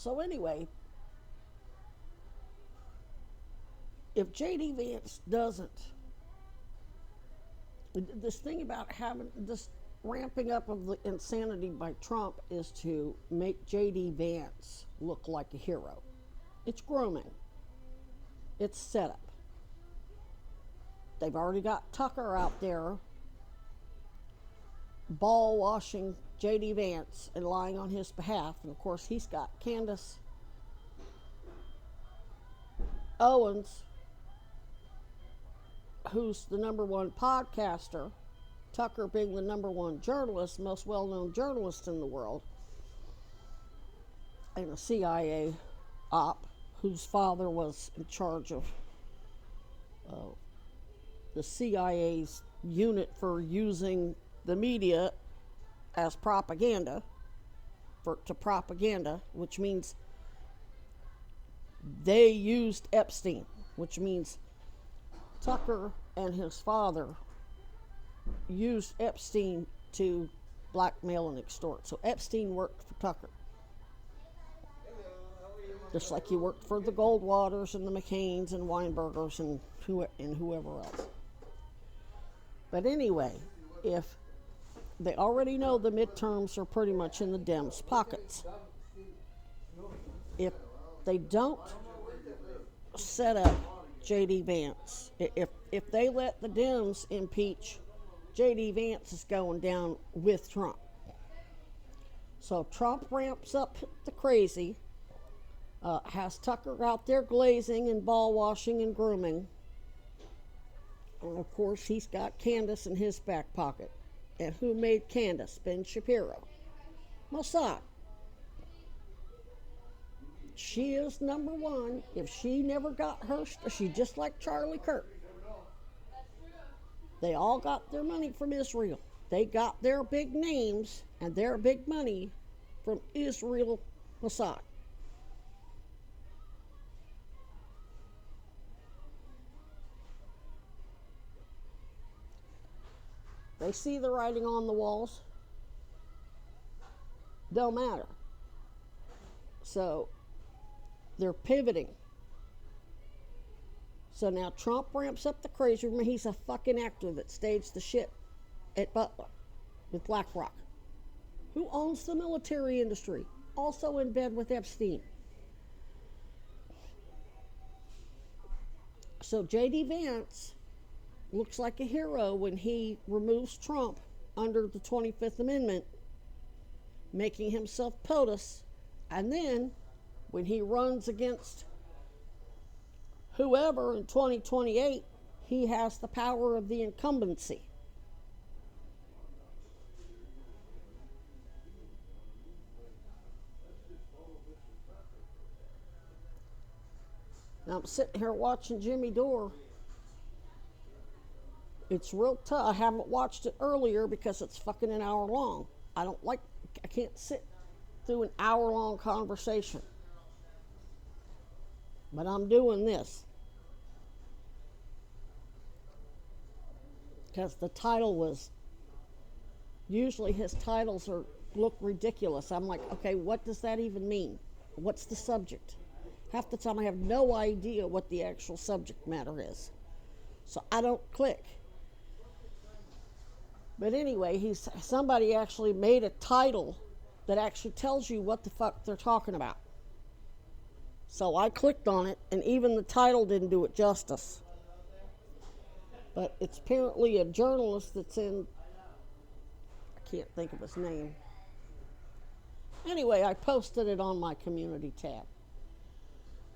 So anyway, if J.D. Vance doesn't, this thing about having this ramping up of the insanity by Trump is to make J.D. Vance look like a hero. It's grooming. It's setup. They've already got Tucker out there ball washing J.D. Vance and lying on his behalf. And of course, he's got Candace Owens, who's the number one podcaster, Tucker being the number one journalist, most well-known journalist in the world, and a CIA op whose father was in charge of the CIA's unit for using the media as propaganda, to propaganda, which means they used Epstein, which means Tucker and his father used Epstein to blackmail and extort. So Epstein worked for Tucker. Just like he worked for the Goldwaters and the McCains and Weinbergers and whoever else. But anyway, if they already know the midterms are pretty much in the Dems' pockets, if they don't set up J.D. Vance, if they let the Dems impeach, J.D. Vance is going down with Trump. So Trump ramps up the crazy, has Tucker out there glazing and ball washing and grooming. And of course, he's got Candace in his back pocket. And who made Candace? Ben Shapiro. Mossad. She is number one. If she never got her, she's just like Charlie Kirk. They all got their money from Israel. They got their big names and their big money from Israel Mossad. They see the writing on the walls. Don't matter. So they're pivoting. So now Trump ramps up the crazy. Remember, he's a fucking actor that staged the shit at Butler with BlackRock, who owns the military industry, also in bed with Epstein. So J.D. Vance looks like a hero when he removes Trump under the 25th Amendment, making himself POTUS, and then when he runs against whoever in 2028, he has the power of the incumbency. Now I'm sitting here watching Jimmy Dore. It's real tough. I haven't watched it earlier because it's fucking an hour long. I can't sit through an hour-long conversation. But I'm doing this. Because the title was, usually his titles look ridiculous. I'm like, okay, what does that even mean? What's the subject? Half the time I have no idea what the actual subject matter is. So I don't click. But anyway, somebody actually made a title that actually tells you what the fuck they're talking about. So I clicked on it, and even the title didn't do it justice. But it's apparently a journalist that's in, I can't think of his name. Anyway, I posted it on my community tab.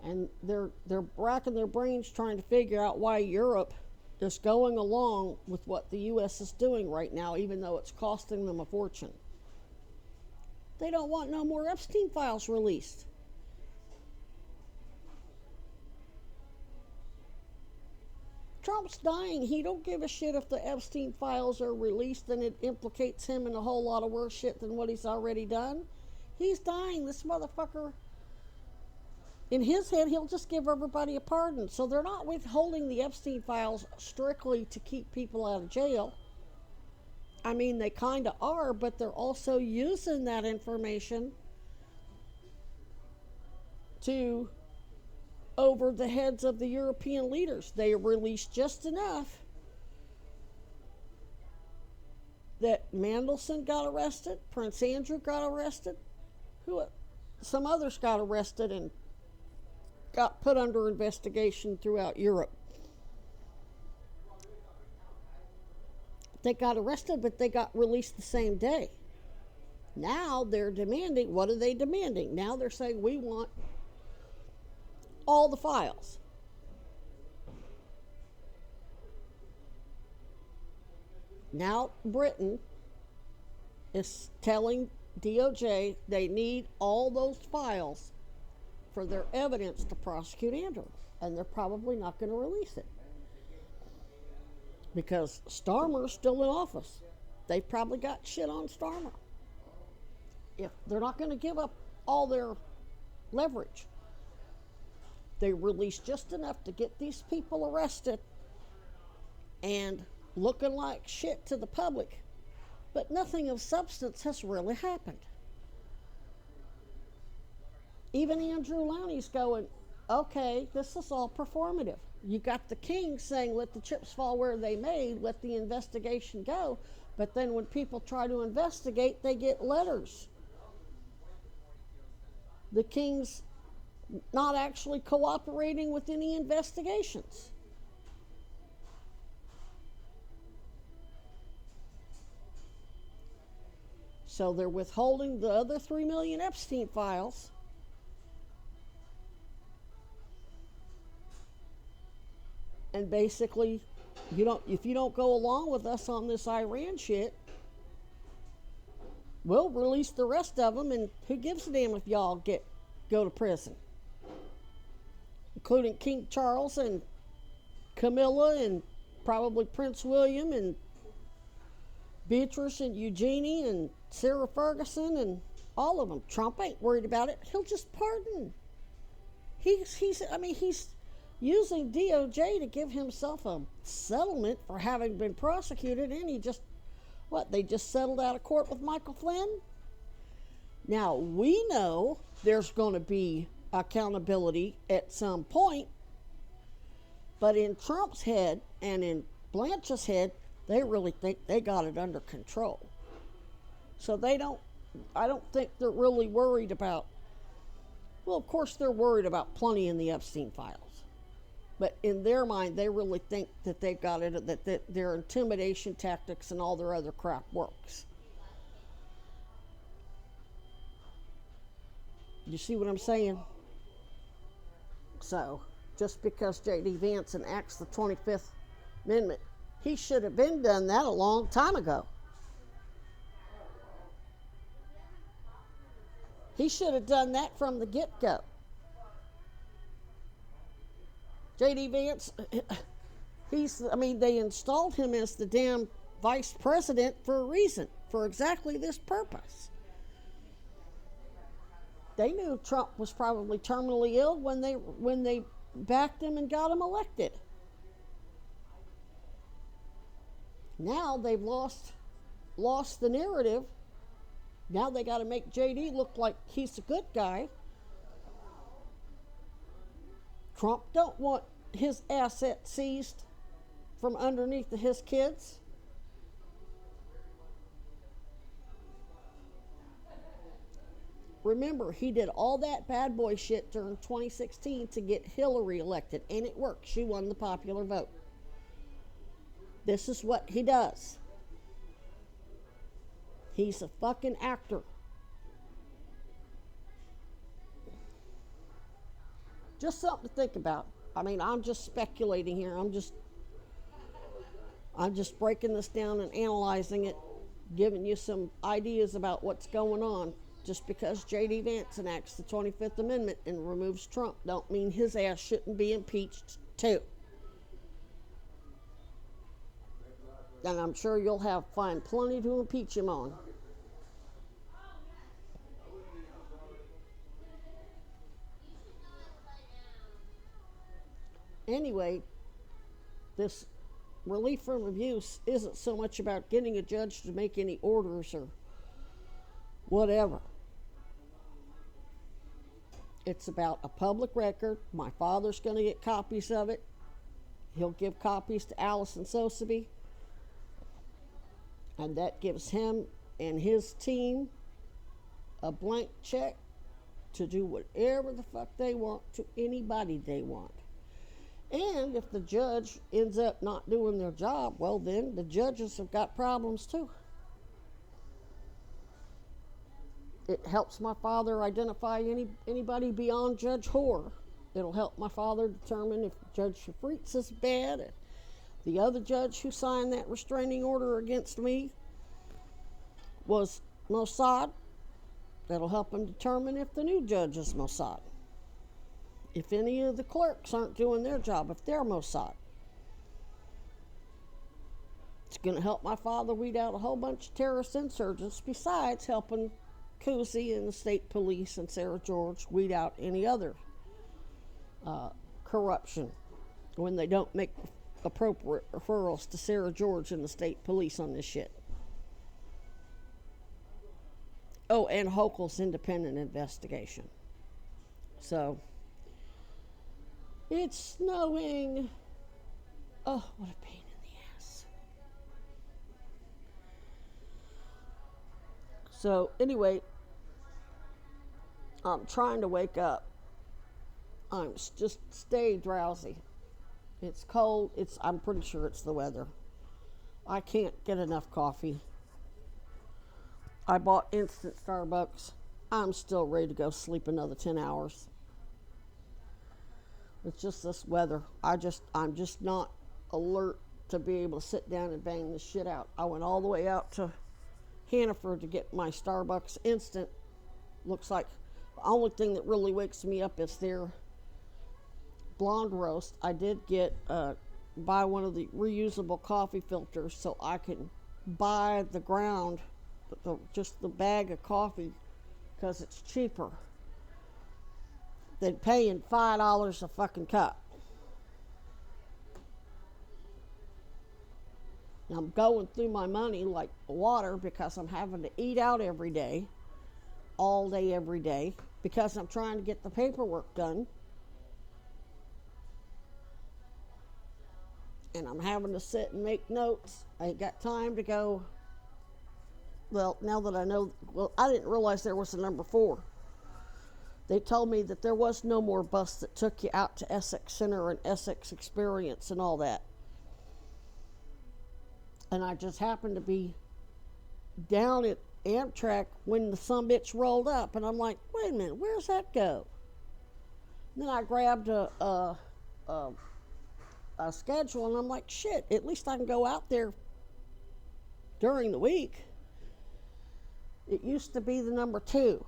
And they're racking their brains trying to figure out why Europe is going along with what the U.S. is doing right now, even though it's costing them a fortune. They don't want no more Epstein files released. Trump's dying. He don't give a shit if the Epstein files are released and it implicates him in a whole lot of worse shit than what he's already done. He's dying. This motherfucker, in his head, he'll just give everybody a pardon. So they're not withholding the Epstein files strictly to keep people out of jail. I mean, they kind of are, but they're also using that information to over the heads of the European leaders. They released just enough that Mandelson got arrested, Prince Andrew got arrested, some others got arrested and got put under investigation throughout Europe. They got arrested, but they got released the same day. Now they're demanding, what are they demanding? Now they're saying, we want all the files. Now Britain is telling DOJ they need all those files for their evidence to prosecute Andrew, and they're probably not going to release it because Starmer's still in office. They've probably got shit on Starmer. If they're not going to give up all their leverage, they release just enough to get these people arrested and looking like shit to the public, but nothing of substance has really happened. Even Andrew Lowney's going, okay, this is all performative. You got the king saying, let the chips fall where they may, let the investigation go. But then when people try to investigate, they get letters. The king's not actually cooperating with any investigations. So they're withholding the other 3 million Epstein files. And basically, if you don't go along with us on this Iran shit, we'll release the rest of them, and who gives a damn if y'all go to prison? Including King Charles and Camilla and probably Prince William and Beatrice and Eugenie and Sarah Ferguson and all of them. Trump ain't worried about it. He'll just pardon. He's using DOJ to give himself a settlement for having been prosecuted, and they just settled out of court with Michael Flynn? Now, we know there's going to be accountability at some point, but in Trump's head and in Blanche's head, they really think they got it under control. So I don't think they're really worried about, well, of course they're worried about plenty in the Epstein files. But in their mind, they really think that they've got it, that their intimidation tactics and all their other crap works. You see what I'm saying? So, just because J.D. Vance enacts the 25th Amendment, he should have been done that a long time ago. He should have done that from the get-go. J.D. Vance, they installed him as the damn vice president for a reason, for exactly this purpose. They knew Trump was probably terminally ill when they backed him and got him elected. Now they've lost the narrative. Now they got to make JD look like he's a good guy. Trump don't want his assets seized from underneath his kids. Remember, he did all that bad boy shit during 2016 to get Hillary elected, and it worked. She won the popular vote. This is what he does. He's a fucking actor. Just something to think about. I'm just speculating here. I'm just breaking this down and analyzing it, giving you some ideas about what's going on. Just because J.D. Vance enacts the 25th Amendment and removes Trump don't mean his ass shouldn't be impeached too. And I'm sure you'll find plenty to impeach him on. Anyway, this relief from abuse isn't so much about getting a judge to make any orders or whatever. It's about a public record. My father's going to get copies of it. He'll give copies to Allison Soseby. And that gives him and his team a blank check to do whatever the fuck they want to anybody they want. And if the judge ends up not doing their job, well, then the judges have got problems too. It helps my father identify anybody beyond Judge Hoare. It'll help my father determine if Judge Shafritz is bad, and the other judge who signed that restraining order against me was Mossad. That'll help him determine if the new judge is Mossad. If any of the clerks aren't doing their job, if they're Mossad. It's going to help my father weed out a whole bunch of terrorist insurgents, besides helping Cousy and the state police and Sarah George weed out any other corruption when they don't make appropriate referrals to Sarah George and the state police on this shit. Oh, and Hochul's independent investigation. So, it's snowing. Oh, what a pain in the ass. So, anyway, I'm trying to wake up. I'm just stay drowsy. It's cold. I'm pretty sure it's the weather. I can't get enough coffee. I bought instant Starbucks. I'm still ready to go sleep another 10 hours. It's just this weather. I'm just not alert to be able to sit down and bang this shit out. I went all the way out to Hannaford to get my Starbucks instant. Looks like the only thing that really wakes me up is their blonde roast. I did buy one of the reusable coffee filters so I can buy the ground, just the bag of coffee, because it's cheaper than paying $5 a fucking cup. And I'm going through my money like water because I'm having to eat out every day, all day, every day, because I'm trying to get the paperwork done. And I'm having to sit and make notes. I ain't got time to go. Well, now that I know, I didn't realize there was a number 4. They told me that there was no more bus that took you out to Essex Center and Essex Experience and all that. And I just happened to be down at Amtrak when the sumbitch rolled up, and I'm like, wait a minute, where's that go? And then I grabbed a schedule, and I'm like, shit, at least I can go out there during the week. It used to be the number 2.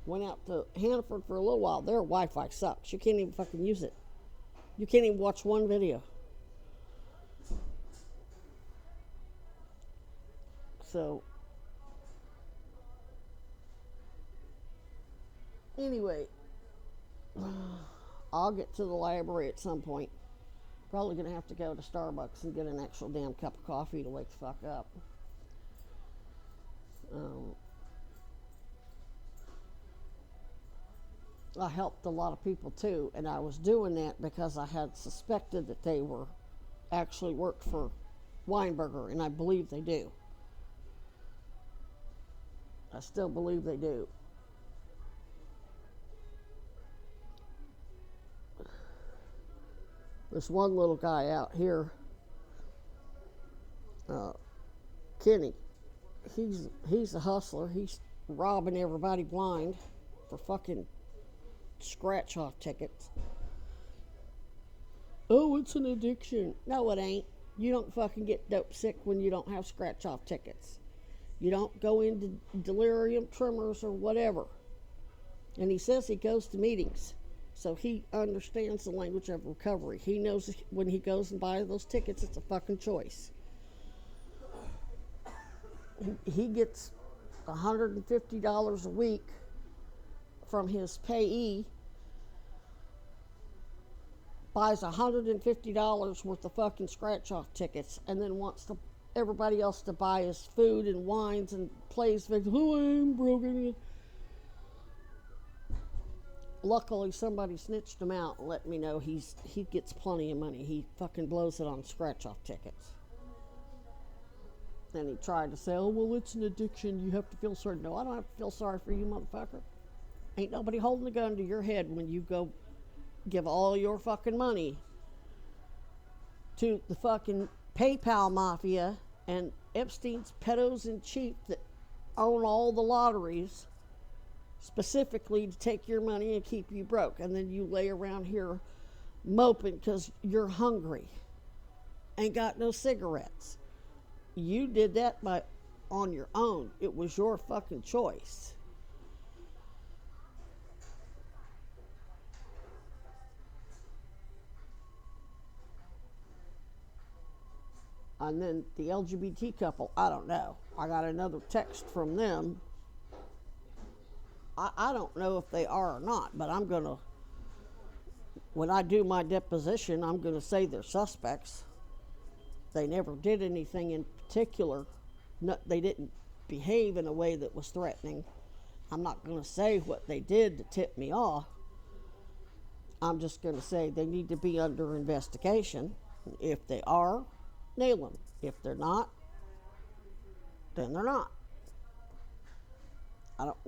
Went out to Hannaford for a little while. Their Wi-Fi sucks. You can't even fucking use it. You can't even watch one video. So, anyway, I'll get to the library at some point. Probably going to have to go to Starbucks and get an actual damn cup of coffee to wake the fuck up. I helped a lot of people too, and I was doing that because I had suspected that they were actually worked for Weinberger, and I believe they do. I still believe they do. This one little guy out here, Kenny, he's a hustler. He's robbing everybody blind for fucking scratch-off tickets. Oh, it's an addiction. No, it ain't. You don't fucking get dope sick when you don't have scratch-off tickets. You don't go into delirium tremors or whatever. And he says he goes to meetings, so he understands the language of recovery. He knows when he goes and buys those tickets, it's a fucking choice. He gets $150 a week from his payee, buys $150 worth of fucking scratch-off tickets, and then wants to everybody else to buy his food and wines and plays victim. Oh, I am broken. Luckily, somebody snitched him out and let me know he gets plenty of money. He fucking blows it on scratch-off tickets. Then he tried to say, oh, well, it's an addiction. You have to feel sorry. No, I don't have to feel sorry for you, motherfucker. Ain't nobody holding a gun to your head when you go give all your fucking money to the fucking PayPal mafia and Epstein's pedos in chief that own all the lotteries specifically to take your money and keep you broke. And then you lay around here moping because you're hungry. Ain't got no cigarettes. You did that on your own. It was your fucking choice. And then the LGBT couple, I don't know. I got another text from them. I don't know if they are or not, but I'm going to, when I do my deposition, I'm going to say they're suspects. They never did anything in particular. No, they didn't behave in a way that was threatening. I'm not going to say what they did to tip me off. I'm just going to say they need to be under investigation. If they are, nail them. If they're not, then they're not. I don't know.